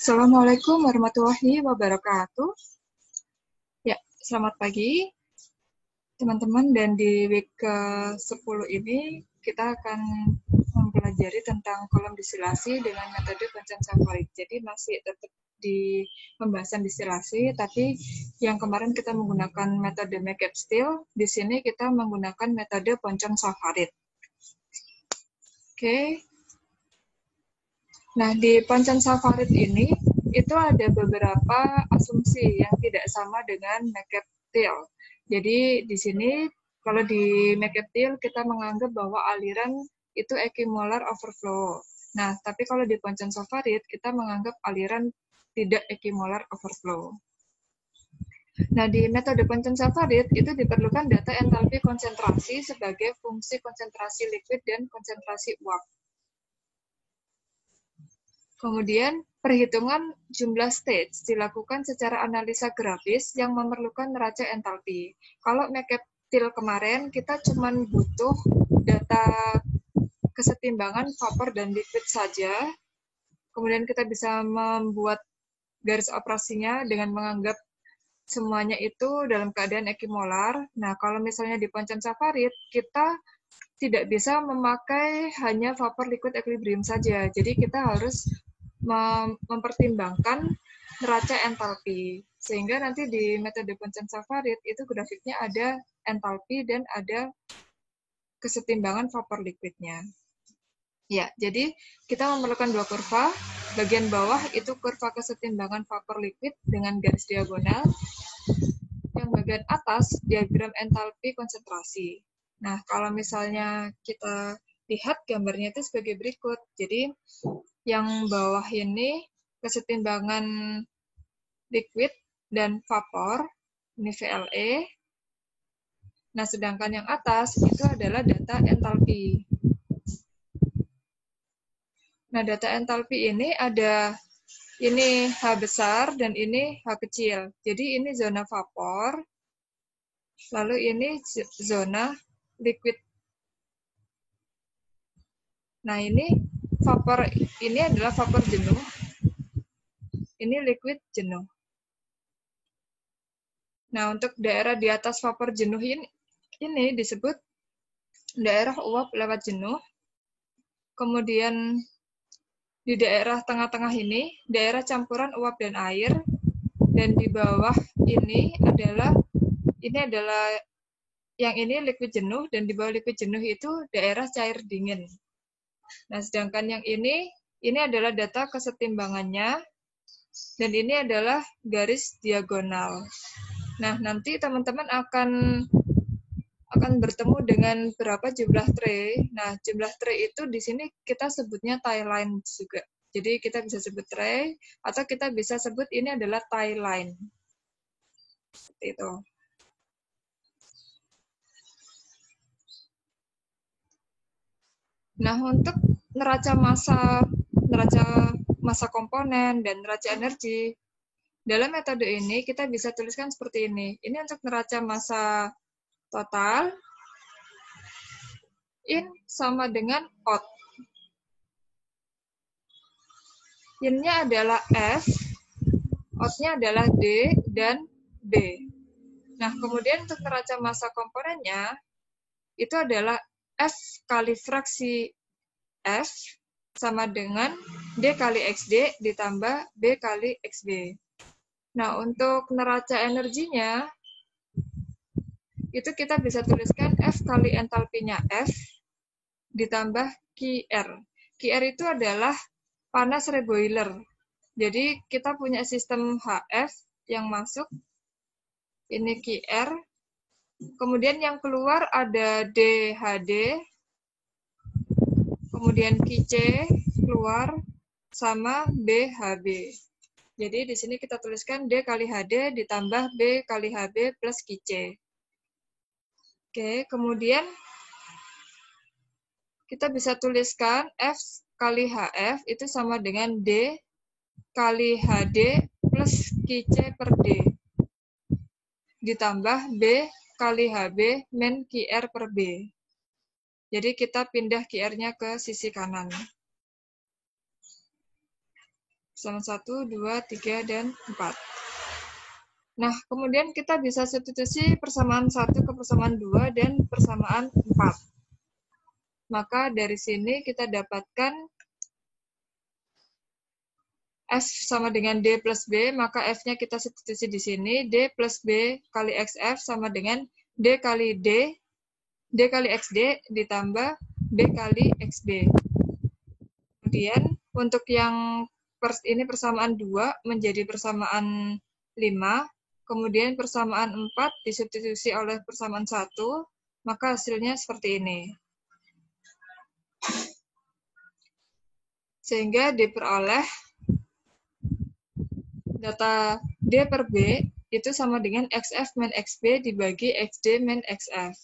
Assalamualaikum warahmatullahi wabarakatuh. Ya, selamat pagi teman-teman, dan di week ke-10 ini kita akan mempelajari tentang kolom distilasi dengan metode Konsen-Safarid. Jadi masih tetap di pembahasan distilasi, tapi yang kemarin kita menggunakan metode McCabe-Steele, di sini kita menggunakan metode Ponchon-Safarid. Oke. Nah, di Ponchon-Safarid ini itu ada beberapa asumsi yang tidak sama dengan McCabe-Steele. Jadi di sini kalau di McCabe-Steele kita menganggap bahwa aliran itu equimolar overflow. Nah, tapi kalau di Ponchon-Safarid kita menganggap aliran tidak equimolar overflow. Nah, di metode Ponchon-Safarid itu diperlukan data entalpi konsentrasi sebagai fungsi konsentrasi liquid dan konsentrasi uap. Kemudian, perhitungan jumlah stage dilakukan secara analisa grafis yang memerlukan neraca entalpi. Kalau McCabe-Steele kemarin, kita cuma butuh data kesetimbangan vapor dan liquid saja. Kemudian kita bisa membuat garis operasinya dengan menganggap semuanya itu dalam keadaan equimolar. Nah, kalau misalnya di Ponchon-Safarid, kita tidak bisa memakai hanya vapor liquid equilibrium saja. Jadi kita harus mempertimbangkan neraca entalpi. Sehingga nanti di metode Ponchon-Safarid itu grafiknya ada entalpi dan ada kesetimbangan vapor liquidnya. Ya, jadi kita memerlukan dua kurva. Bagian bawah itu kurva kesetimbangan vapor liquid dengan garis diagonal. Yang bagian atas diagram entalpi konsentrasi. Nah, kalau misalnya kita lihat gambarnya itu sebagai berikut. Jadi, yang bawah ini kesetimbangan liquid dan vapor, ini VLE. Nah, sedangkan yang atas itu adalah data entalpi. Nah, data entalpi ini ada ini H besar dan ini H kecil. Jadi ini zona vapor, lalu ini zona liquid. Nah, ini vapor, ini adalah vapor jenuh. Ini liquid jenuh. Nah, untuk daerah di atas vapor jenuh ini disebut daerah uap lewat jenuh. Kemudian di daerah tengah-tengah ini, daerah campuran uap dan air. Dan di bawah ini adalah yang ini liquid jenuh, dan di bawah liquid jenuh itu daerah cair dingin. Nah, sedangkan yang ini adalah data kesetimbangannya, dan ini adalah garis diagonal. Nah, nanti teman-teman akan bertemu dengan berapa jumlah tray. Nah, jumlah tray itu di sini kita sebutnya tie line juga. Jadi kita bisa sebut tray, atau kita bisa sebut ini adalah tie line. Seperti itu. Nah, untuk neraca massa komponen, dan neraca energi, dalam metode ini kita bisa tuliskan seperti ini. Ini untuk neraca massa total, in sama dengan out. In-nya adalah F, out-nya adalah D dan B. Nah, kemudian untuk neraca massa komponennya, itu adalah F kali fraksi F sama dengan D kali XD ditambah B kali XB. Nah, untuk neraca energinya, itu kita bisa tuliskan F kali entalpinya F ditambah QR. QR itu adalah panas reboiler. Jadi kita punya sistem HF yang masuk, ini QR. Kemudian yang keluar ada DHD, kemudian QC keluar sama BHB. Jadi di sini kita tuliskan D kali HD ditambah B kali HB plus QC. Oke, kemudian kita bisa tuliskan F kali HF itu sama dengan D kali HD plus QC per D. Ditambah B kali HB min QR per B. Jadi kita pindah QR-nya ke sisi kanan. persamaan 1, 2, 3, dan 4. Nah, kemudian kita bisa substitusi persamaan 1 ke persamaan 2 dan persamaan 4. Maka dari sini kita dapatkan F sama dengan D plus B, maka F-nya kita substitusi di sini. D plus B kali XF sama dengan D kali D, D kali XD ditambah B kali XB. Kemudian untuk yang ini persamaan 2 menjadi persamaan 5, kemudian persamaan 4 disubstitusi oleh persamaan 1, maka hasilnya seperti ini. Sehingga diperoleh data D per B itu sama dengan XF min XB dibagi XD min XF.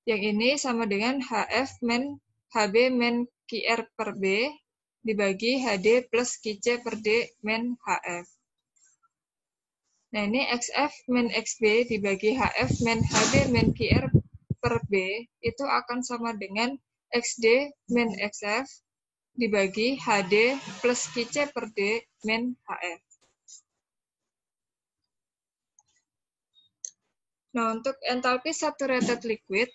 Yang ini sama dengan HF min HB min QR per B dibagi HD plus QC per D min HF. Nah, ini XF min XB dibagi HF min HB min QR per B itu akan sama dengan XD min XF dibagi HD plus QC per D min HF. Nah, untuk entalpi saturated liquid,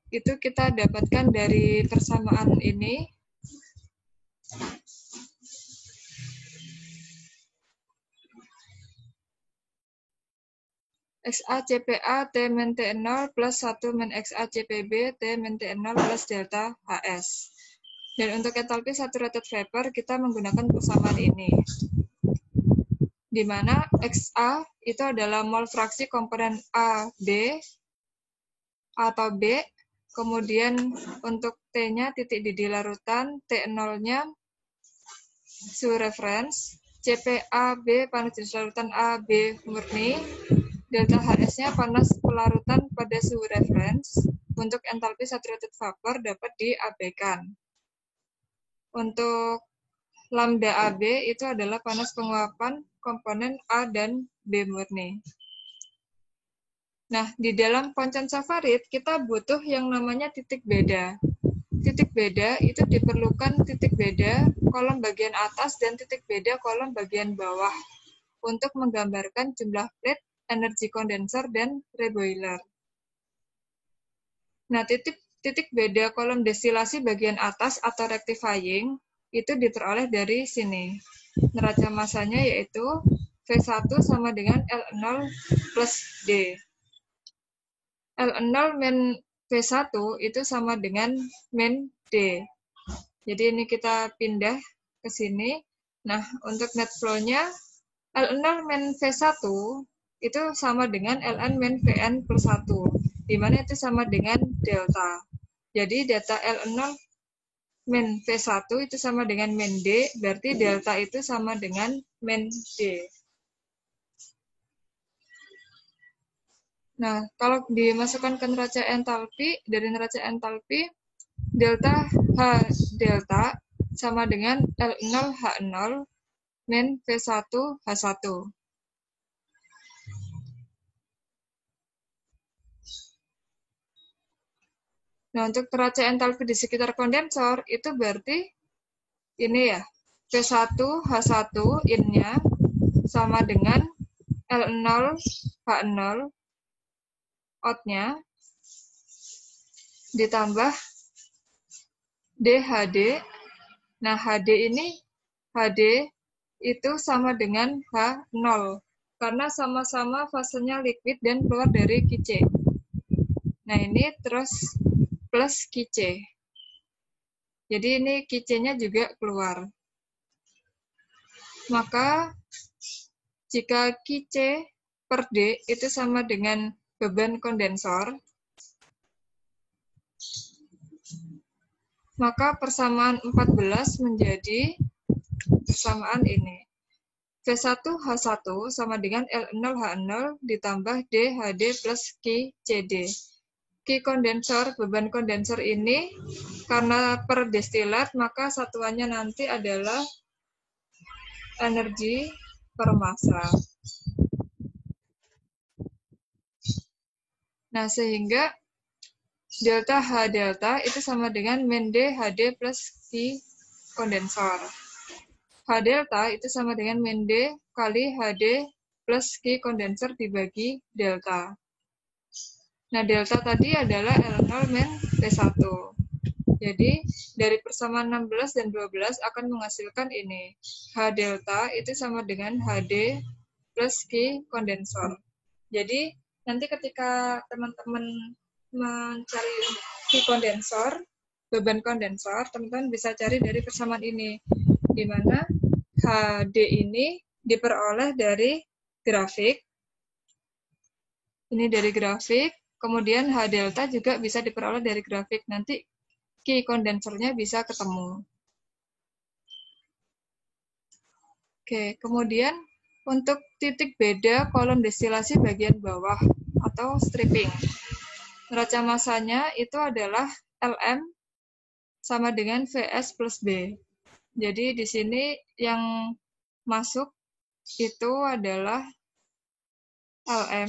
itu kita dapatkan dari persamaan ini. XaCpa T min T0 plus 1 min XaCpB T min T0 plus delta Hs. Dan untuk entalpi saturated vapor, kita menggunakan persamaan ini. Di mana Xa itu adalah mol fraksi komponen A, B, atau B. Kemudian untuk T-nya titik didih larutan, T0-nya suhu reference, CPAB panas jenis larutan A, B murni, delta HS-nya panas pelarutan pada suhu reference. Untuk entalpi saturated vapor dapat diabaikan. Untuk lambda AB itu adalah panas penguapan komponen A dan B murni. Nah, di dalam kondensafarit kita butuh yang namanya titik beda. Titik beda itu diperlukan titik beda kolom bagian atas dan titik beda kolom bagian bawah untuk menggambarkan jumlah plate, energi kondenser, dan reboiler. Nah, titik beda kolom destilasi bagian atas atau rectifying itu diperoleh dari sini. Neraca masanya yaitu V1 sama dengan L0 plus D. L0 min V1 itu sama dengan min D. Jadi ini kita pindah ke sini. Nah, untuk net flow-nya L0 min V1 itu sama dengan Ln min Vn plus 1, di mana itu sama dengan delta. Jadi data L0 min V1 itu sama dengan min D, berarti delta itu sama dengan min D. Nah, kalau dimasukkan ke neraca entalpi, dari neraca entalpi, delta H delta sama dengan L0 H0 min V1 H1. Nah, untuk neraca entalpi di sekitar kondensor, itu berarti ini ya, V1 H1 in-nya sama dengan L0 H0 out-nya ditambah DHD. Nah, HD ini, HD itu sama dengan H0 karena sama-sama fasenya liquid dan keluar dari QC. Nah, ini terus plus QC. Jadi ini QC-nya juga keluar. Maka jika QC per D itu sama dengan beban kondensor, maka persamaan 14 menjadi persamaan ini. V1 H1 sama dengan L0 H0 ditambah DHD plus QCD. Q kondensor, beban kondensor ini karena per destilat, maka satuannya nanti adalah energi per massa. Nah, sehingga delta H delta itu sama dengan min D HD plus Q kondensor. H delta itu sama dengan min D kali HD plus Q kondenser dibagi delta. Nah, delta tadi adalah L0 min P1. Jadi, dari persamaan 16 dan 12 akan menghasilkan ini. H delta itu sama dengan HD plus Q kondensor. Jadi, nanti ketika teman-teman mencari Q kondensor, beban kondensor, teman-teman bisa cari dari persamaan ini. Di mana HD ini diperoleh dari grafik. Ini dari grafik. Kemudian H delta juga bisa diperoleh dari grafik. Nanti Q kondensernya bisa ketemu. Oke, kemudian untuk titik beda kolom destilasi bagian bawah atau stripping. Neraca massanya itu adalah LM sama dengan VS plus B. Jadi di sini yang masuk itu adalah LM,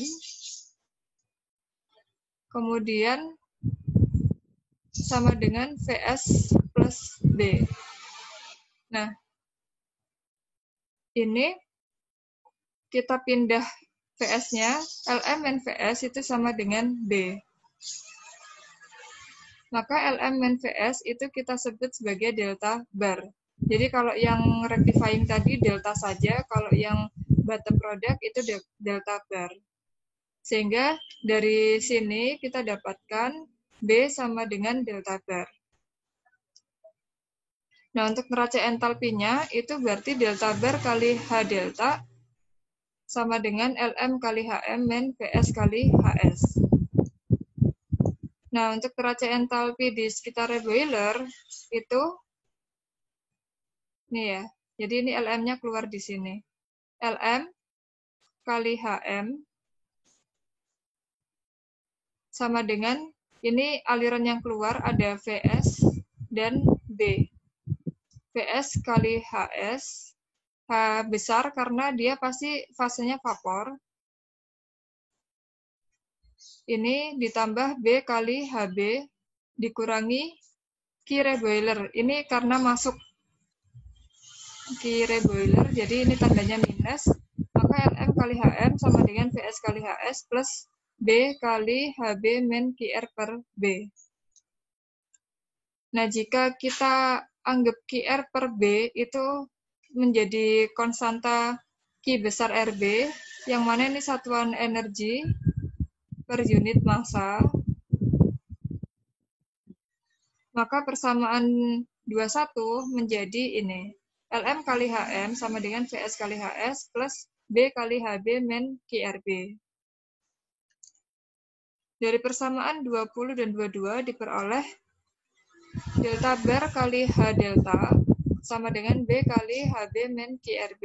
kemudian sama dengan VS plus B. Nah, ini kita pindah VS-nya, LM min VS itu sama dengan B. Maka LM min VS itu kita sebut sebagai delta bar. Jadi kalau yang rectifying tadi delta saja, kalau yang bottom product itu delta bar. Sehingga dari sini kita dapatkan B sama dengan delta bar. Nah, untuk neraca entalpinya itu berarti delta bar kali H delta sama dengan LM kali HM min VS kali HS. Nah, untuk neraca entalpi di sekitar boiler itu nih ya. Jadi ini LM-nya keluar di sini. LM kali HM sama dengan ini aliran yang keluar ada VS dan B. VS kali HS, H besar karena dia pasti fasenya vapor. Ini ditambah B kali HB dikurangi Q reboiler. Ini karena masuk Q reboiler, jadi ini tandanya minus. Maka LM kali HM sama dengan VS kali HS plus B kali HB min QR per B. Nah, jika kita anggap QR per B itu menjadi konstanta Q besar RB, yang mana ini satuan energi per unit massa, maka persamaan 21 menjadi ini. LM kali HM sama dengan VS kali HS plus B kali HB min QRB. Dari persamaan 20 dan 22 diperoleh delta bar kali H delta sama dengan B kali HB min QRB.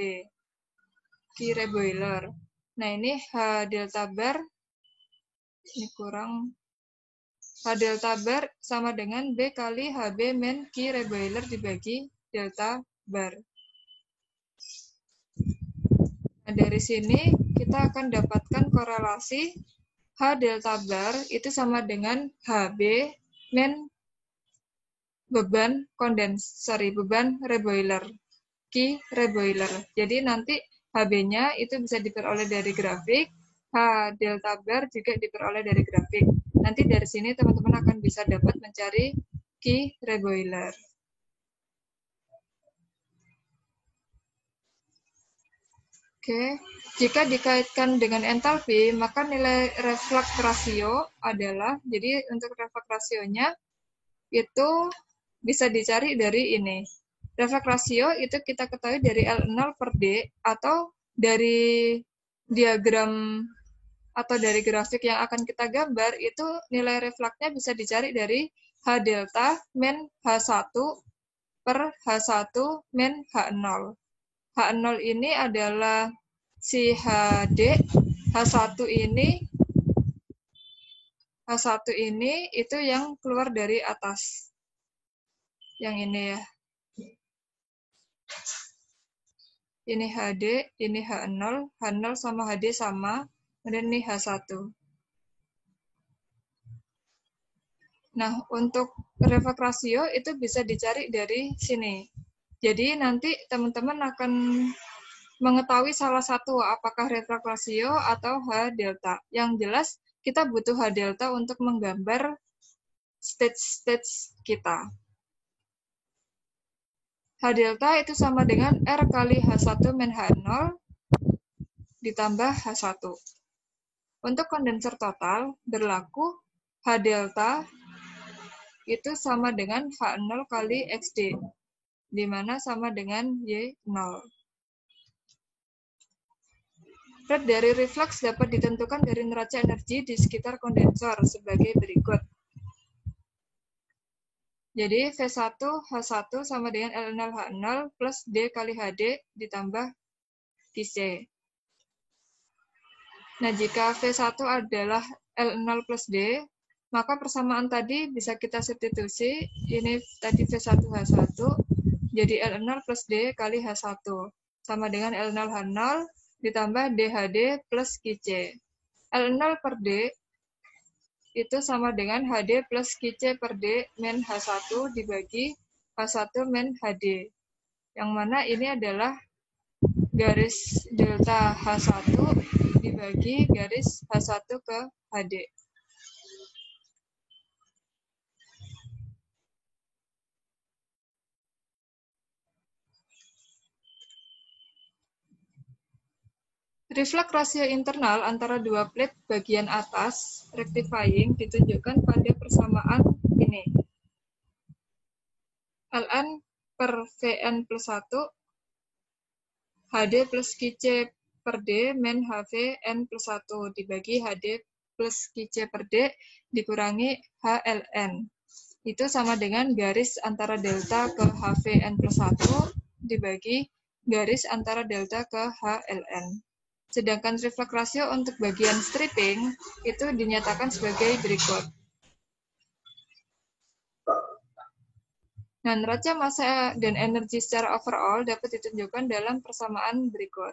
Q reboiler. Nah, ini H delta bar, ini kurang, H delta bar sama dengan B kali HB min Q reboiler dibagi delta bar. Nah, dari sini kita akan dapatkan korelasi H delta bar itu sama dengan HB min beban beban reboiler, Q reboiler. Jadi nanti HB-nya itu bisa diperoleh dari grafik, H delta bar juga diperoleh dari grafik. Nanti dari sini teman-teman akan bisa dapat mencari Q reboiler. Oke, jika dikaitkan dengan entalpi, maka nilai reflux rasio adalah, jadi untuk reflux rasionya itu bisa dicari dari ini. Reflux rasio itu kita ketahui dari L0 per D atau dari diagram atau dari grafik yang akan kita gambar, itu nilai refluxnya bisa dicari dari H delta min H1 per H1 min H0. H0 ini adalah si HD, H1 ini itu yang keluar dari atas. Yang ini ya. Ini HD, ini H0, H0 sama HD sama, kemudian ini H1. Nah, untuk reflux rasio itu bisa dicari dari sini. Jadi nanti teman-teman akan mengetahui salah satu apakah reflux rasio atau H delta. Yang jelas kita butuh H delta untuk menggambar stage-stage kita. H delta itu sama dengan R kali H1 min H0 ditambah H1. Untuk kondenser total berlaku H delta itu sama dengan H0 kali XD, di mana sama dengan Y0. Rate dari reflux dapat ditentukan dari neraca energi di sekitar kondensor sebagai berikut. Jadi V1 H1 sama dengan L0 H0 plus D kali HD ditambah QC. Nah, jika V1 adalah L0 plus D, maka persamaan tadi bisa kita substitusi. Ini tadi V1 H1, jadi L0 plus D kali H1 sama dengan L0 H0 ditambah DHD plus QC. L0 per D itu sama dengan HD plus QC per D min H1 dibagi H1 min HD. Yang mana ini adalah garis delta H1 dibagi garis H1 ke HD. Reflux rasio internal antara dua plate bagian atas rectifying ditunjukkan pada persamaan ini. Ln per Vn plus 1 HD plus QC per D min HV N plus 1 dibagi HD plus QC per D dikurangi HLN. Itu sama dengan garis antara delta ke HVN plus 1 dibagi garis antara delta ke HLN. Sedangkan reflux rasio untuk bagian stripping itu dinyatakan sebagai berikut. Nah, neraca massa dan energi secara overall dapat ditunjukkan dalam persamaan berikut.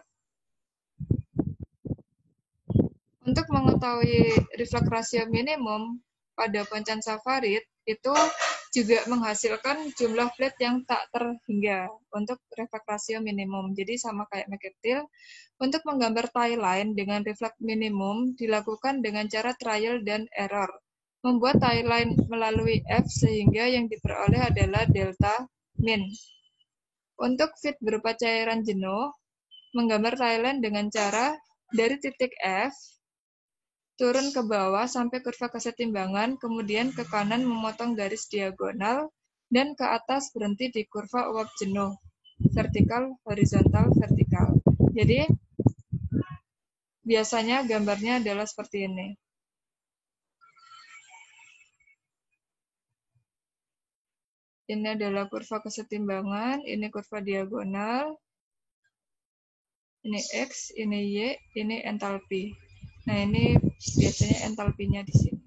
Untuk mengetahui reflux rasio minimum pada poncan saffarid itu juga menghasilkan jumlah plate yang tak terhingga untuk reflux rasio minimum. Jadi sama kayak McEthill, untuk menggambar tie line dengan reflux minimum dilakukan dengan cara trial dan error. Membuat tie line melalui F sehingga yang diperoleh adalah delta min. Untuk fit berupa cairan jenuh, menggambar tie line dengan cara dari titik F turun ke bawah sampai kurva kesetimbangan, kemudian ke kanan memotong garis diagonal, dan ke atas berhenti di kurva uap jenuh, vertikal, horizontal, vertikal. Jadi, biasanya gambarnya adalah seperti ini. Ini adalah kurva kesetimbangan, ini kurva diagonal, ini X, ini Y, ini entalpi. Nah, ini biasanya entalpinya di sini.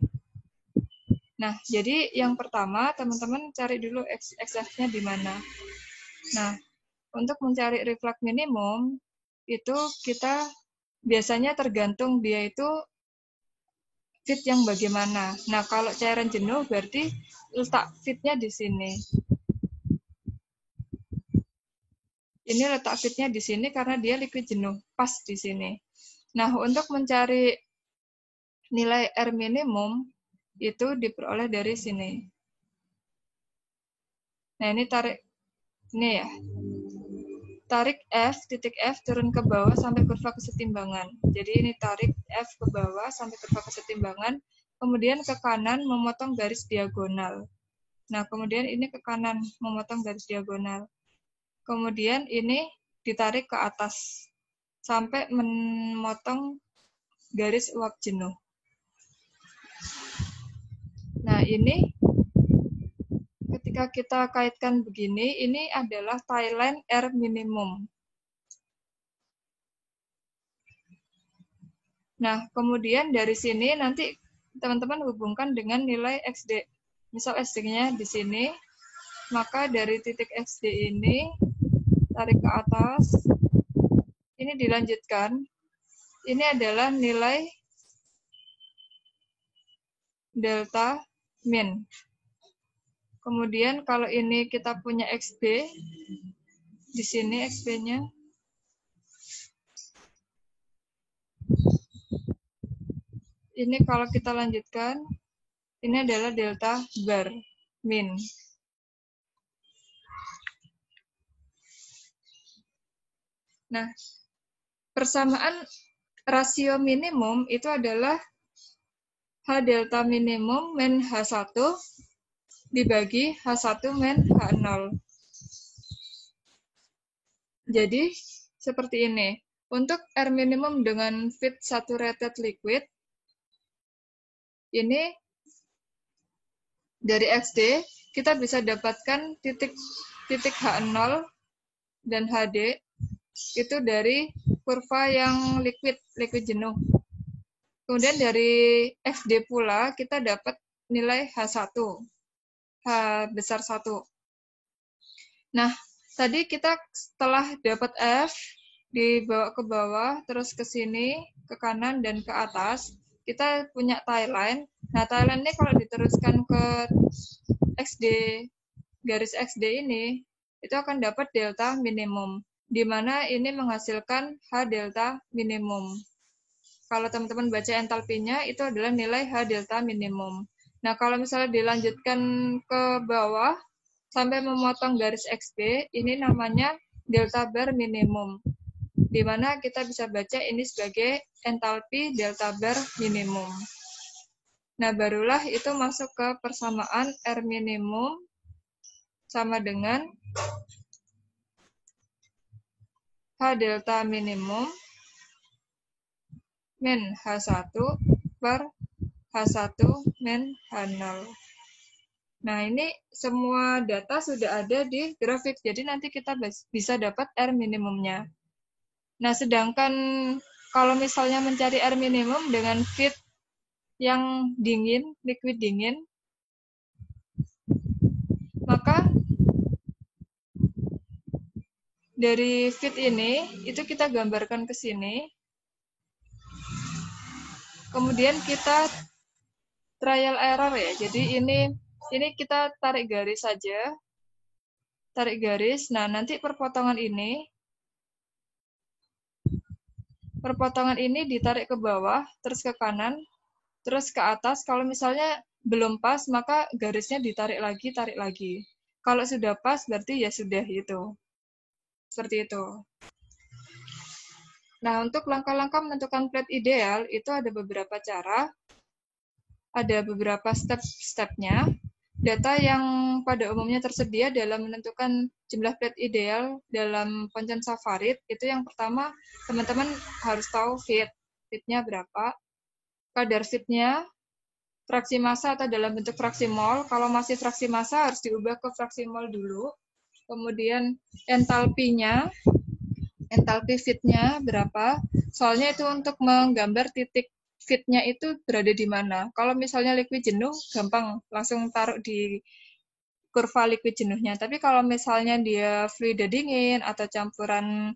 Nah, jadi yang pertama, teman-teman cari dulu X-nya di mana. Nah, untuk mencari reflux minimum, itu kita biasanya tergantung dia itu fit yang bagaimana. Nah, kalau cairan jenuh berarti letak fitnya di sini. Ini letak fitnya di sini karena dia liquid jenuh, pas di sini. Nah, untuk mencari nilai R minimum, itu diperoleh dari sini. Nah, ini tarik, ini ya. Tarik F, titik F turun ke bawah sampai kurva kesetimbangan. Jadi ini tarik F ke bawah sampai kurva kesetimbangan, kemudian ke kanan memotong garis diagonal. Nah, kemudian ini ke kanan memotong garis diagonal. Kemudian ini ditarik ke atas sampai memotong garis uap jenuh. Nah, ini ketika kita kaitkan begini, ini adalah tie line R minimum. Nah, kemudian dari sini nanti teman-teman hubungkan dengan nilai XD. Misal XD-nya di sini, maka dari titik XD ini, tarik ke atas, ini dilanjutkan. Ini adalah nilai delta min. Kemudian kalau ini kita punya XB, Di sini XP-nya. Ini kalau kita lanjutkan, ini adalah delta bar min. Nah, persamaan rasio minimum itu adalah H delta minimum min H1 dibagi H1 min H0. Jadi, seperti ini. Untuk R minimum dengan feed saturated liquid, ini dari XD, kita bisa dapatkan titik H0 dan HD itu dari kurva yang liquid jenuh. Kemudian dari XD pula kita dapat nilai H1, H besar 1. Nah, tadi kita setelah dapat F, dibawa ke bawah, terus ke sini, ke kanan, dan ke atas, kita punya tie line. Nah, tie line ini kalau diteruskan ke XD, garis XD ini, itu akan dapat delta minimum, di mana ini menghasilkan H delta minimum. Kalau teman-teman baca entalpinya, itu adalah nilai H delta minimum. Nah, kalau misalnya dilanjutkan ke bawah, sampai memotong garis XB, ini namanya delta bar minimum, di mana kita bisa baca ini sebagai entalpi delta bar minimum. Nah, barulah itu masuk ke persamaan R minimum sama dengan H delta minimum min H1 per H1 min H0. Nah, ini semua data sudah ada di grafik, jadi nanti kita bisa dapat R minimumnya. Nah, sedangkan kalau misalnya mencari R minimum dengan feed yang dingin, liquid dingin, maka dari feed ini, itu kita gambarkan ke sini. Kemudian kita trial error ya. Jadi ini kita tarik garis saja. Tarik garis. Nah, nanti perpotongan ini ditarik ke bawah, terus ke kanan, terus ke atas. Kalau misalnya belum pas, maka garisnya ditarik lagi, tarik lagi. Kalau sudah pas, berarti ya sudah itu. Seperti itu. Nah, untuk langkah-langkah menentukan plate ideal, itu ada beberapa cara. Ada beberapa step-stepnya. Data yang pada umumnya tersedia dalam menentukan jumlah plate ideal dalam Ponchon Farid, itu yang pertama, teman-teman harus tahu feed-nya berapa, kadar feed-nya, fraksi massa atau dalam bentuk fraksi mol. Kalau masih fraksi massa harus diubah ke fraksi mol dulu. Kemudian entalpinya, entalpi feed-nya berapa. Soalnya itu untuk menggambar titik feed-nya itu berada di mana. Kalau misalnya liquid jenuh, gampang langsung taruh di kurva liquid jenuhnya. Tapi kalau misalnya dia fluida dingin atau campuran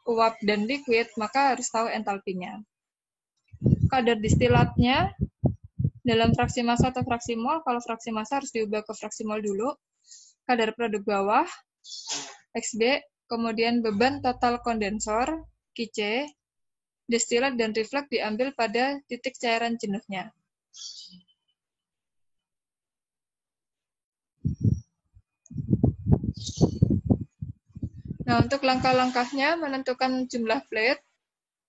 uap dan liquid, maka harus tahu entalpinya. Kadar distilatnya dalam fraksi massa atau fraksi mol, kalau fraksi massa harus diubah ke fraksi mol dulu. Kadar produk bawah, XB, kemudian beban total kondensor, QC, destilat dan refleks diambil pada titik cairan jenuhnya. Nah, untuk langkah-langkahnya menentukan jumlah plate,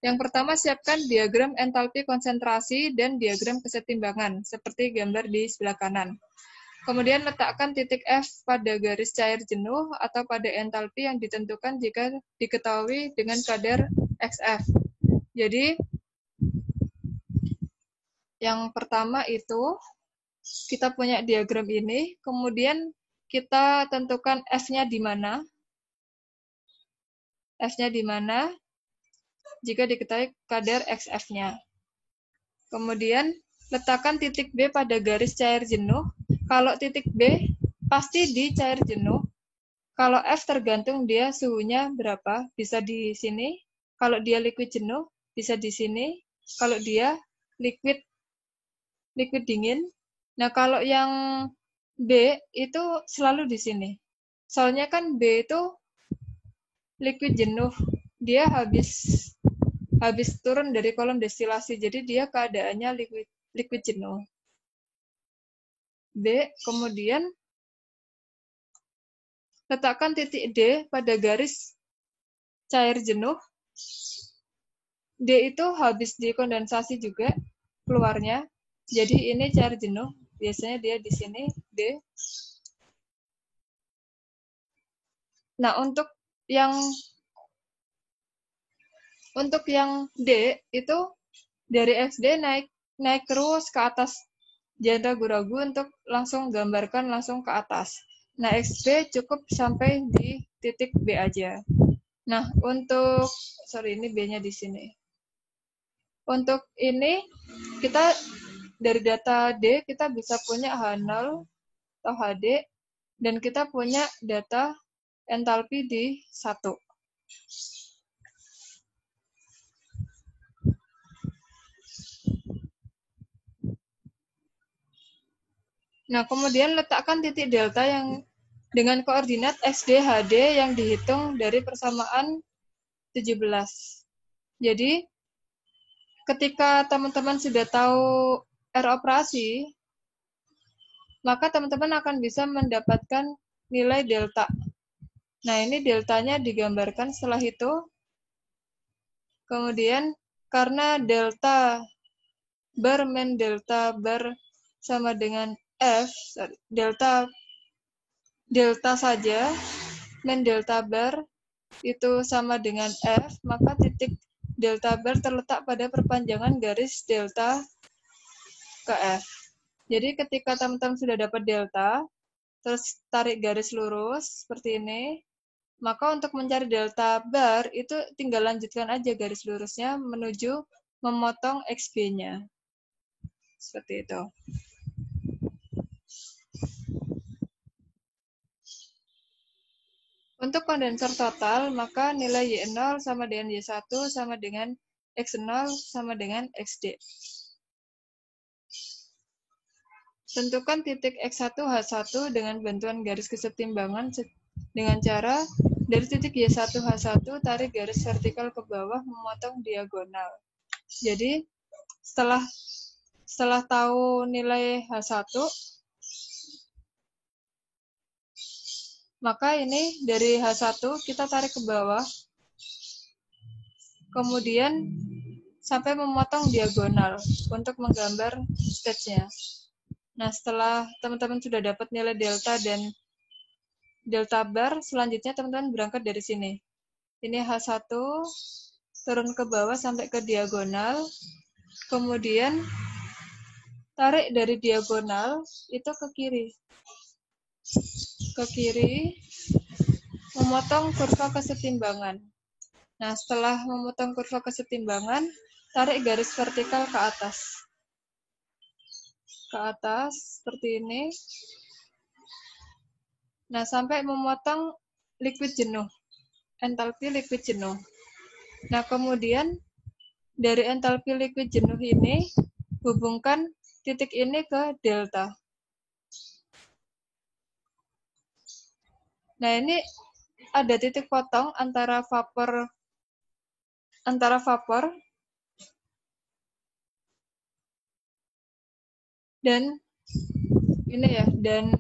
yang pertama, siapkan diagram entalpi konsentrasi dan diagram kesetimbangan, seperti gambar di sebelah kanan. Kemudian letakkan titik F pada garis cair jenuh atau pada entalpi yang ditentukan jika diketahui dengan kadar XF. Jadi, yang pertama itu, kita punya diagram ini, kemudian kita tentukan F-nya di mana. F-nya di mana, jika diketahui kadar XF-nya. Kemudian, letakkan titik B pada garis cair jenuh. Kalau titik B, pasti di cair jenuh. Kalau F tergantung dia suhunya berapa, bisa di sini. Kalau dia liquid jenuh, bisa di sini. Kalau dia liquid dingin. Nah, kalau yang B itu selalu di sini. Soalnya kan B itu liquid jenuh. Dia habis turun dari kolom destilasi, jadi dia keadaannya liquid jenuh. B, kemudian letakkan titik D pada garis cair jenuh. D itu habis dikondensasi juga keluarnya. Jadi ini cair jenuh. Biasanya dia di sini D. Nah, untuk yang D itu dari XD naik terus ke atas. Jangan ragu-ragu untuk langsung gambarkan langsung ke atas. Nah, XB cukup sampai di titik B aja. Nah, untuk ini B-nya di sini. Untuk ini kita dari data D kita bisa punya H0 atau HD dan kita punya data entalpi di 1. Nah, kemudian letakkan titik delta yang dengan koordinat XD HD yang dihitung dari persamaan 17. Jadi, ketika teman-teman sudah tahu R operasi, maka teman-teman akan bisa mendapatkan nilai delta. Nah, ini deltanya digambarkan setelah itu. Kemudian, karena delta bar min delta bar sama dengan F, delta saja, min delta bar itu sama dengan F, maka titik delta bar terletak pada perpanjangan garis delta ke F. Jadi ketika teman-teman sudah dapat delta, terus tarik garis lurus seperti ini, maka untuk mencari delta bar itu tinggal lanjutkan aja garis lurusnya menuju memotong XB-nya. Seperti itu. Untuk kondensor total, maka nilai Y0 sama dengan Y1 sama dengan X0 sama dengan XD. Tentukan titik X1H1 dengan bantuan garis kesetimbangan dengan cara dari titik Y1H1 tarik garis vertikal ke bawah memotong diagonal. Jadi setelah tahu nilai H1, maka ini dari H1 kita tarik ke bawah, kemudian sampai memotong diagonal untuk menggambar stage-nya. Nah, setelah teman-teman sudah dapat nilai delta dan delta bar, selanjutnya teman-teman berangkat dari sini. Ini H1, turun ke bawah sampai ke diagonal, kemudian tarik dari diagonal itu ke kiri. Ke kiri, memotong kurva kesetimbangan. Nah, setelah memotong kurva kesetimbangan, tarik garis vertikal ke atas. Ke atas, seperti ini. Nah, sampai memotong liquid jenuh. Entalpi liquid jenuh. Nah, kemudian dari entalpi liquid jenuh ini, hubungkan titik ini ke delta. Nah, ini ada titik potong antara vapor dan ini ya, dan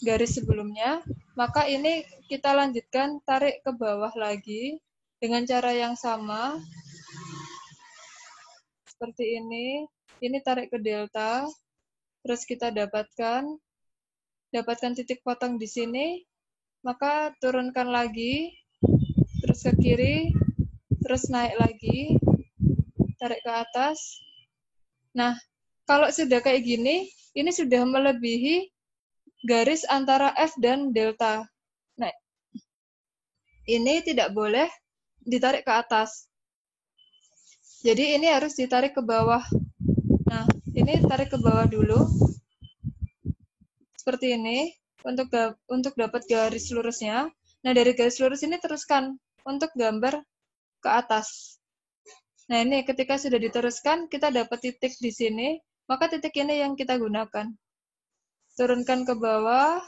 garis sebelumnya. Maka ini kita lanjutkan tarik ke bawah lagi dengan cara yang sama. Seperti ini. Ini tarik ke delta. Terus kita dapatkan titik potong di sini. Maka turunkan lagi, terus ke kiri, terus naik lagi, tarik ke atas. Nah, kalau sudah kayak gini, ini sudah melebihi garis antara F dan delta. Nah, ini tidak boleh ditarik ke atas. Jadi ini harus ditarik ke bawah. Nah, ini tarik ke bawah dulu. Seperti ini. Untuk dapat garis lurusnya. Nah, dari garis lurus ini teruskan untuk gambar ke atas. Nah, ini ketika sudah diteruskan, kita dapat titik di sini, maka titik ini yang kita gunakan. Turunkan ke bawah,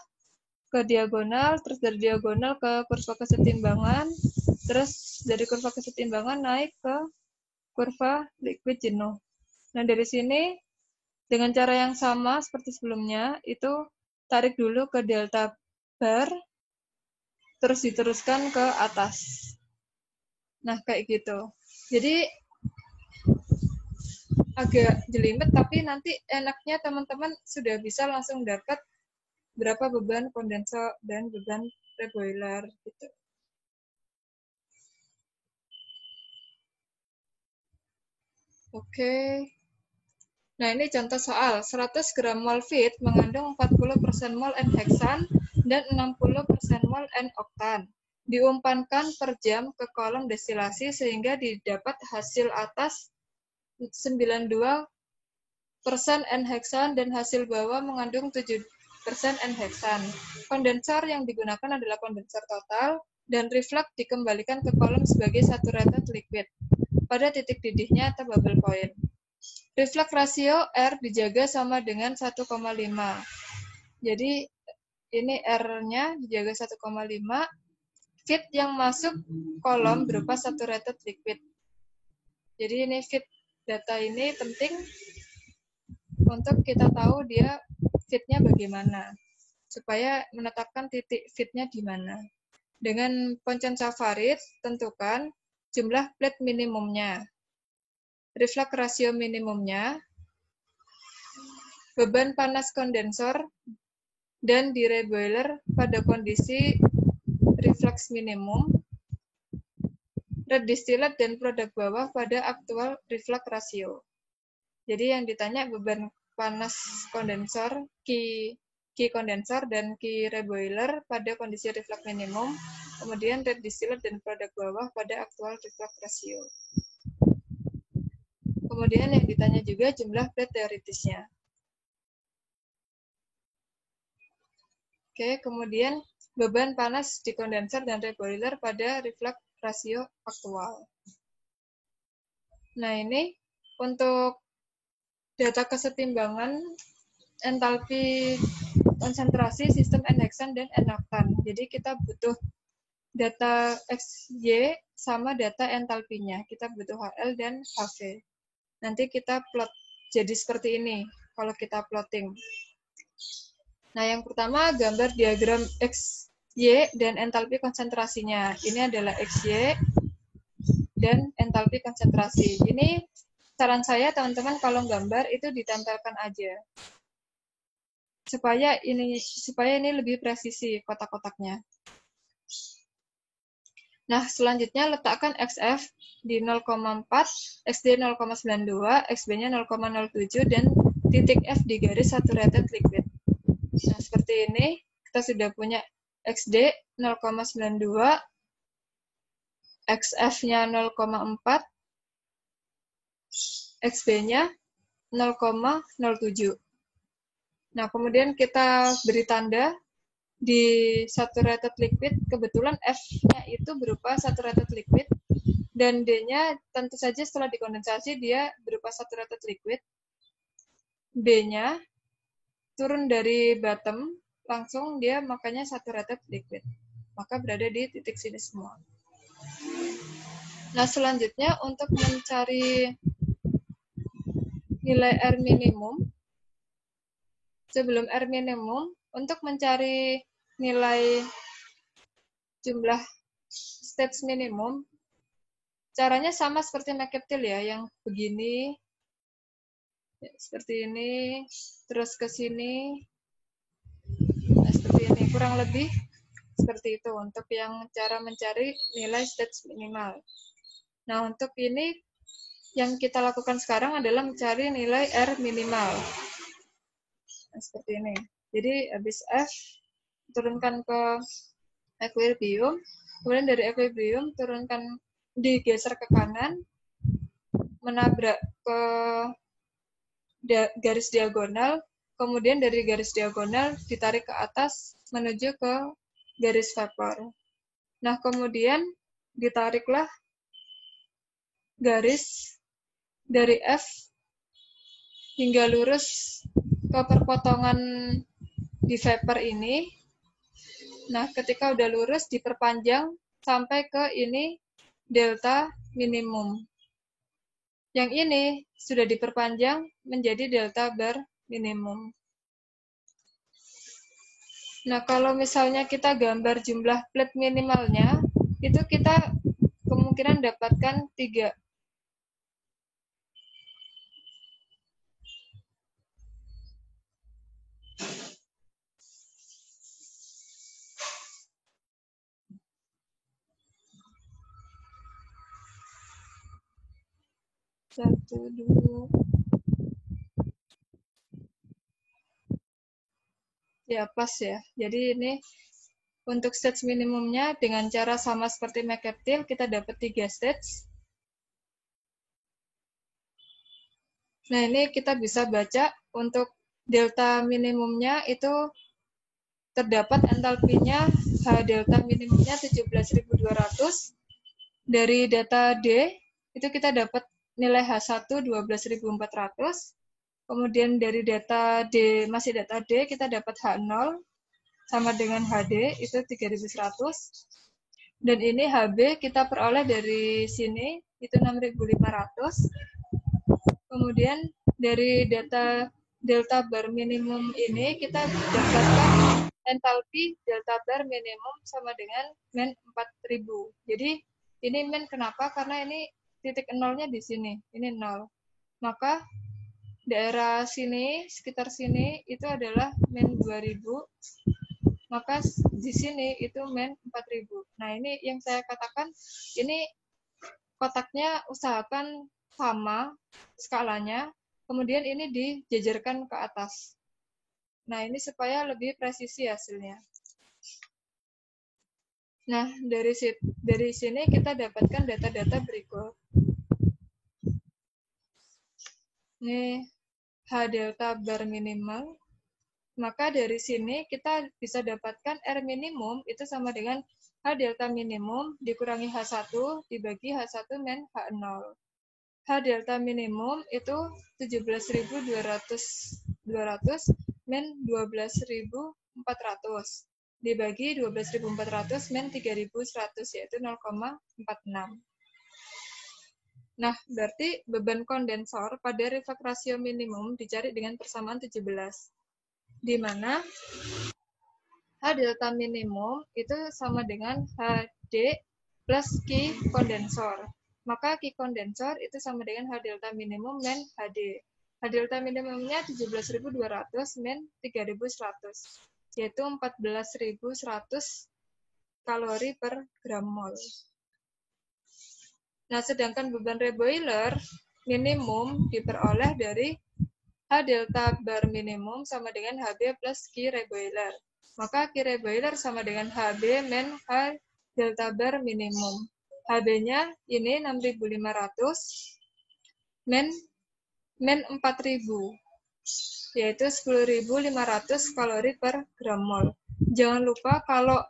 ke diagonal, terus dari diagonal ke kurva kesetimbangan, Terus dari kurva kesetimbangan naik ke kurva liquid jenuh. Nah, dari sini dengan cara yang sama seperti sebelumnya, itu tarik dulu ke delta bar, terus diteruskan ke atas. Nah, kayak gitu. Jadi, agak jelimet, tapi nanti enaknya teman-teman sudah bisa langsung dapat berapa beban kondensor dan beban reboiler gitu. Oke. Nah, ini contoh soal. 100 gram mol feed mengandung 40% mol N-heksan dan 60% mol N-oktan. Diumpankan per jam ke kolom destilasi sehingga didapat hasil atas 92% N-heksan dan hasil bawah mengandung 7% N-heksan. Kondensor yang digunakan adalah kondensor total dan reflux dikembalikan ke kolom sebagai saturated liquid pada titik didihnya atau bubble point. Reflux rasio R dijaga sama dengan 1,5. Jadi ini R-nya dijaga 1,5. Feed yang masuk kolom berupa saturated liquid. Jadi ini feed data ini penting untuk kita tahu dia feed-nya bagaimana. Supaya menetapkan titik feed-nya di mana. Dengan Ponchon Savarit, tentukan jumlah plate minimumnya, reflux rasio minimumnya, beban panas kondensor, dan di reboiler pada kondisi reflux minimum, red distillate dan produk bawah pada aktual reflux rasio. Jadi yang ditanya beban panas kondensor, Q kondensor, dan Q reboiler pada kondisi reflux minimum, kemudian red distillate dan produk bawah pada aktual reflux rasio. Kemudian yang ditanya juga jumlah plate teoritisnya. Oke, kemudian beban panas di kondensor dan reboiler pada reflux rasio aktual. Nah, ini untuk data kesetimbangan entalpi konsentrasi sistem N-heksan dan N-oktan. Jadi kita butuh data XY sama data entalpinya. Kita butuh HL dan HV. Nanti kita plot jadi seperti ini kalau kita plotting. Nah, yang pertama gambar diagram XY dan entalpi konsentrasinya. Ini adalah XY dan entalpi konsentrasi. Ini saran saya teman-teman kalau gambar itu ditempelkan aja. Supaya ini lebih presisi kotak-kotaknya. Nah, selanjutnya letakkan XF di 0,4, XD 0,92, XB-nya 0,07, dan titik F di garis saturated liquid. Nah, seperti ini, kita sudah punya XD 0,92, XF-nya 0,4, XB-nya 0,07. Nah, kemudian kita beri tanda di saturated liquid, kebetulan F-nya itu berupa saturated liquid, dan D-nya tentu saja setelah dikondensasi dia berupa saturated liquid. B-nya turun dari bottom, langsung dia makanya saturated liquid. Maka berada di titik sini semua. Nah, selanjutnya untuk mencari nilai R minimum, sebelum R minimum, untuk mencari nilai jumlah stage minimum, caranya sama seperti McCaptil ya, yang begini, ya, seperti ini, terus ke sini, nah, seperti ini, kurang lebih seperti itu untuk yang cara mencari nilai stage minimal. Nah, untuk ini yang kita lakukan sekarang adalah mencari nilai R minimal. Nah, seperti ini. Jadi habis F turunkan ke equilibrium, kemudian dari equilibrium turunkan, digeser ke kanan, menabrak ke garis diagonal, kemudian dari garis diagonal ditarik ke atas menuju ke garis vapor. Nah, kemudian ditariklah garis dari F hingga lurus ke perpotongan di vapor ini. Nah, ketika udah lurus, diperpanjang sampai ke ini delta minimum. Yang ini sudah diperpanjang menjadi delta bar minimum. Nah, kalau misalnya kita gambar jumlah plate minimalnya, itu kita kemungkinan dapatkan 3. Satu, dua. Ya, pas ya. Jadi ini untuk stage minimumnya dengan cara sama seperti McCarthy, kita dapat 3 stage. Nah, ini kita bisa baca untuk delta minimumnya itu terdapat entalpinya H delta minimumnya 17.200. Dari data D, itu kita dapat nilai H1 12.400. Kemudian dari data D, masih data D, kita dapat H0 sama dengan HD, itu 3.100. Dan ini HB kita peroleh dari sini, itu 6.500. Kemudian dari data delta bar minimum ini, kita dapatkan entalpi delta bar minimum sama dengan min 4.000. Jadi ini min kenapa? Karena ini titik nolnya di sini, ini 0. Maka daerah sini, sekitar sini, itu adalah min 2000. Maka di sini itu min 4000. Nah, ini yang saya katakan, ini kotaknya usahakan sama skalanya, kemudian ini dijajarkan ke atas. Nah, ini supaya lebih presisi hasilnya. Nah, dari sini kita dapatkan data-data berikut. Ini H delta bar minimal. Maka dari sini kita bisa dapatkan R minimum itu sama dengan H delta minimum dikurangi H1 dibagi H1 min H0. H delta minimum itu 17.200 min 12.400 dibagi 12.400 min 3.100, yaitu 0,46. Nah, berarti beban kondensor pada reflux rasio minimum dicari dengan persamaan 17, di mana H delta minimum itu sama dengan HD plus Q kondensor. Maka Q kondensor itu sama dengan H delta minimum min HD. H delta minimumnya 17.200 min 3.100, yaitu 14.100 kalori per gram mol. Nah, sedangkan beban reboiler minimum diperoleh dari H delta bar minimum sama dengan HB plus Q reboiler. Maka Q reboiler sama dengan HB min H delta bar minimum. HB-nya ini 6.500 min 4.000, yaitu 10.500 kalori per gram mol. Jangan lupa kalau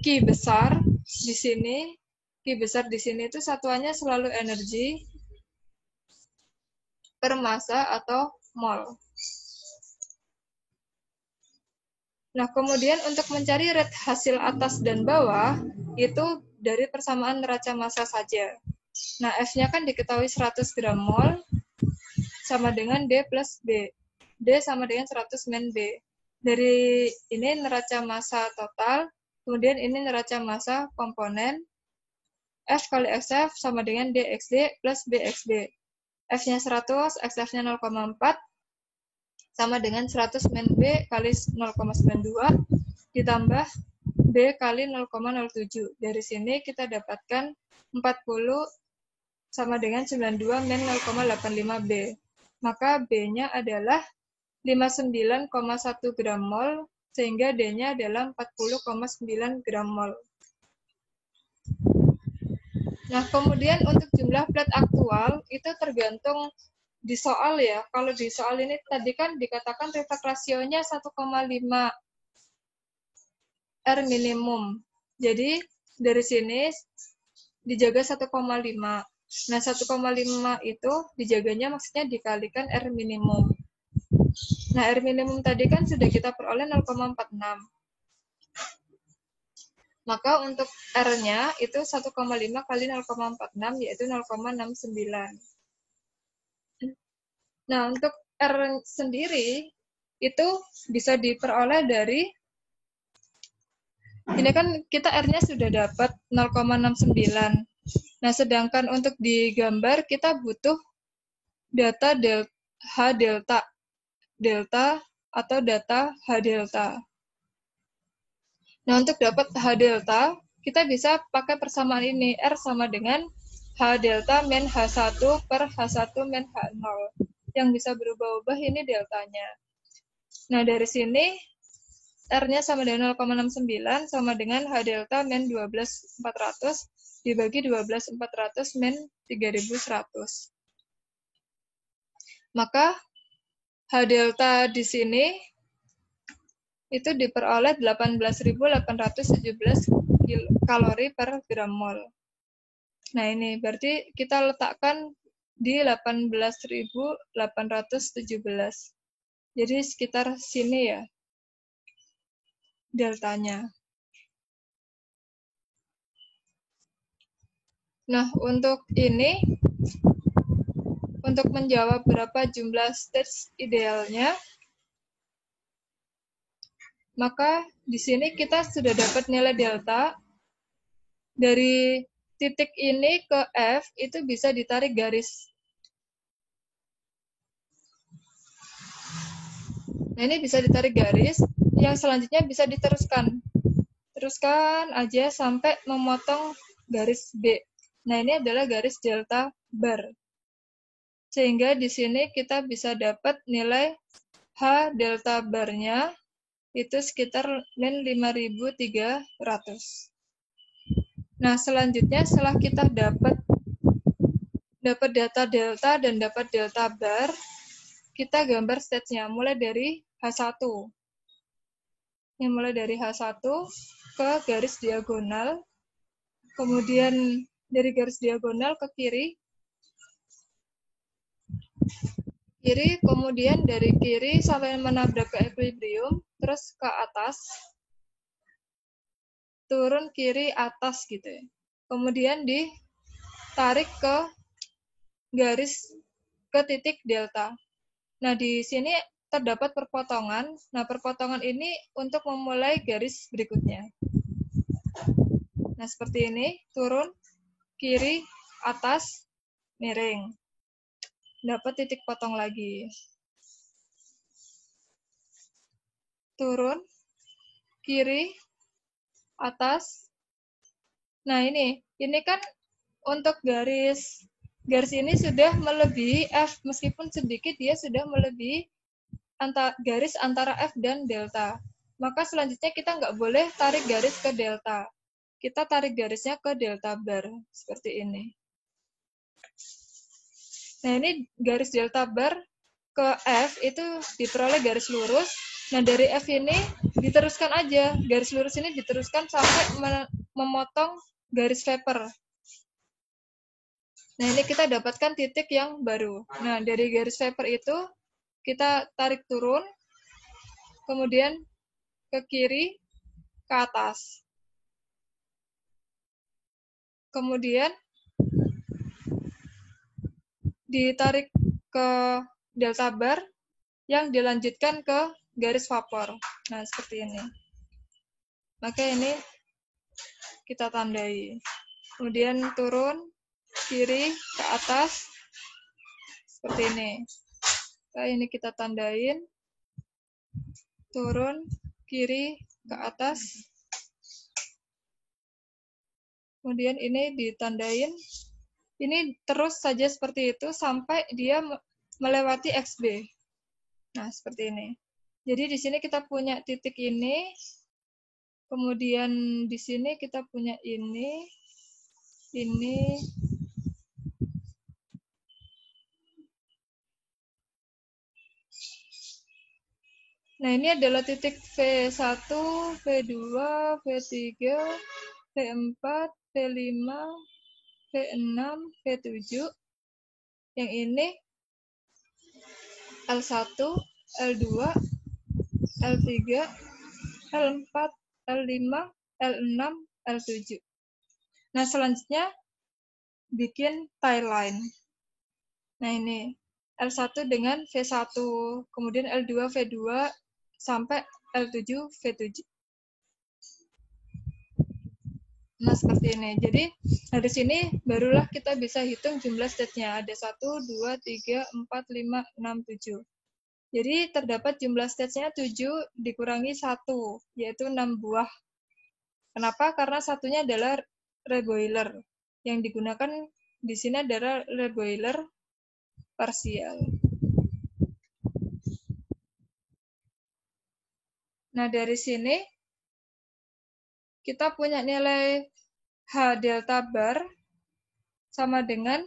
Q besar di sini, itu satuannya selalu energi per massa atau mol. Nah, kemudian untuk mencari rate hasil atas dan bawah, itu dari persamaan neraca massa saja. Nah, F-nya kan diketahui 100 gram mol, sama dengan D plus B. D sama dengan 100 min B. Dari ini neraca massa total, kemudian ini neraca massa komponen, F kali XF sama dengan DXD plus BXD. F-nya 100, XF-nya 0,4, sama dengan 100 min B kali 0,92, ditambah B kali 0,07. Dari sini kita dapatkan 40 sama dengan 92 min 0,85 B. Maka B-nya adalah 59,1 gram mol, sehingga D-nya adalah 40,9 gram mol. Nah, kemudian untuk jumlah plate aktual, itu tergantung di soal ya. Kalau di soal ini tadi kan dikatakan reflux rasionya 1,5 R minimum. Jadi, dari sini dijaga 1,5. Nah, 1,5 itu dijaganya maksudnya dikalikan R minimum. Nah, R minimum tadi kan sudah kita peroleh 0,46. Maka untuk R-nya itu 1,5 kali 0,46 yaitu 0,69. Nah, untuk R sendiri itu bisa diperoleh dari, ini kan kita R-nya sudah dapat 0,69. Nah, sedangkan untuk digambar kita butuh data H delta atau data H delta. Nah, untuk dapat H delta, kita bisa pakai persamaan ini. R sama dengan H delta min H1 per H1 min H0. Yang bisa berubah-ubah ini deltanya. Nah, dari sini R-nya sama dengan 0,69 sama dengan H delta min 12.400 dibagi 12.400 min 3.100. Maka H delta di sini itu diperoleh 18.817 kalori per gram mol. Nah, ini berarti kita letakkan di 18.817. Jadi sekitar sini ya deltanya. Nah, untuk ini, untuk menjawab berapa jumlah stage idealnya, maka di sini kita sudah dapat nilai delta. Dari titik ini ke F itu bisa ditarik garis. Nah, ini bisa ditarik garis, yang selanjutnya bisa diteruskan. Teruskan aja sampai memotong garis B. Nah, ini adalah garis delta bar. Sehingga di sini kita bisa dapat nilai H delta barnya itu sekitar min 5.300. Nah, selanjutnya setelah kita dapat data delta dan dapat delta bar, kita gambar stage-nya mulai dari H1. Ini mulai dari H1 ke garis diagonal, kemudian dari garis diagonal ke kiri, kemudian dari kiri sampai menabrak ke equilibrium, terus ke atas, turun kiri atas gitu ya. Kemudian ditarik ke garis ke titik delta. Nah, di sini terdapat perpotongan. Nah, perpotongan ini untuk memulai garis berikutnya. Nah, seperti ini, turun, kiri, atas, miring. Dapat titik potong lagi. Turun, kiri, atas. Nah, ini kan untuk garis ini sudah melebihi F, meskipun sedikit dia sudah melebihi garis antara F dan delta. Maka selanjutnya kita nggak boleh tarik garis ke delta. Kita tarik garisnya ke delta bar, seperti ini. Nah, ini garis delta bar ke F itu diperoleh garis lurus. Nah, dari F ini diteruskan aja. Garis lurus ini diteruskan sampai memotong garis vapor. Nah, ini kita dapatkan titik yang baru. Nah, dari garis vapor itu kita tarik turun, kemudian ke kiri, ke atas. Kemudian ditarik ke delta bar yang dilanjutkan ke garis vapor. Nah, seperti ini. Maka ini kita tandai. Kemudian turun, kiri, ke atas, seperti ini. Nah, ini kita tandain. Turun, kiri, ke atas. Kemudian ini ditandain. Ini terus saja seperti itu sampai dia melewati XB. Nah, seperti ini. Jadi di sini kita punya titik ini. Kemudian di sini kita punya ini. Nah, ini adalah titik V1, V2, V3, V4, V5, V6, V7. Yang ini L1, L2, L3, L4, L5, L6, L7. Nah, selanjutnya bikin tie line. Nah, ini L1 dengan V1, kemudian L2 V2 sampai L7 V7. Nah, seperti ini. Jadi, dari sini barulah kita bisa hitung jumlah stage-nya. Ada 1, 2, 3, 4, 5, 6, 7. Jadi, terdapat jumlah stage-nya 7 dikurangi 1, yaitu 6 buah. Kenapa? Karena satunya adalah reboiler. Yang digunakan di sini adalah reboiler parsial. Nah, dari sini kita punya nilai H delta bar sama dengan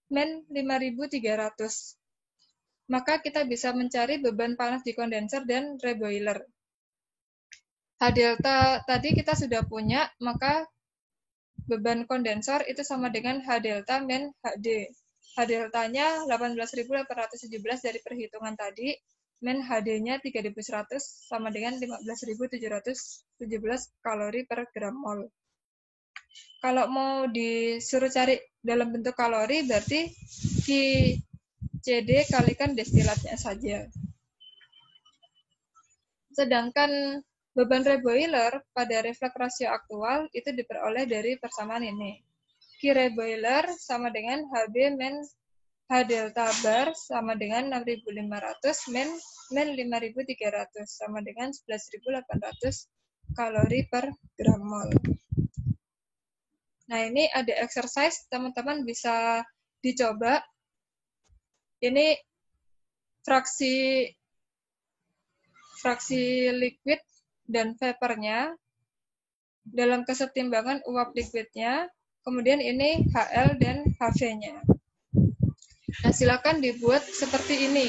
min 5300. Maka kita bisa mencari beban panas di kondenser dan reboiler. H delta tadi kita sudah punya, maka beban kondensor itu sama dengan H delta min HD. H deltanya 18.817 dari perhitungan tadi, min HD-nya 3.100 sama dengan 15.717 kalori per gram mol. Kalau mau disuruh cari dalam bentuk kalori, berarti QCD kalikan destilatnya saja. Sedangkan beban reboiler pada refleks rasio aktual itu diperoleh dari persamaan ini. Q reboiler sama dengan HB min H delta bar sama dengan 6.500 min 5.300 sama dengan 11.800 kalori per gram mol. Nah, ini ada exercise, teman-teman bisa dicoba. Ini fraksi liquid dan vapornya dalam kesetimbangan uap liquidnya, kemudian ini HL dan HV-nya. Nah, silakan dibuat seperti ini.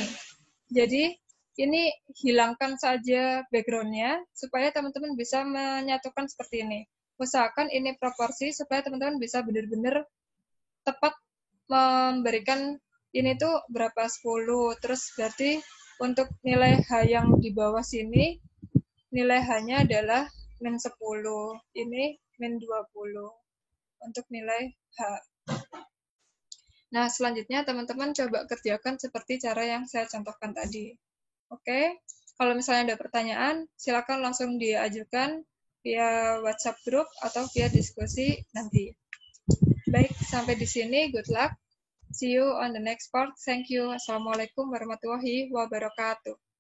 Jadi, ini hilangkan saja background-nya supaya teman-teman bisa menyatukan seperti ini. Usahakan ini proporsi supaya teman-teman bisa benar-benar tepat memberikan ini tuh berapa 10, terus berarti untuk nilai H yang di bawah sini nilai H-nya adalah min 10, ini min 20 untuk nilai H. Nah, selanjutnya teman-teman coba kerjakan seperti cara yang saya contohkan tadi. Oke, kalau misalnya ada pertanyaan, silakan langsung diajukan via WhatsApp group atau via diskusi nanti. Baik, sampai di sini. Good luck. See you on the next part. Thank you. Assalamualaikum warahmatullahi wabarakatuh.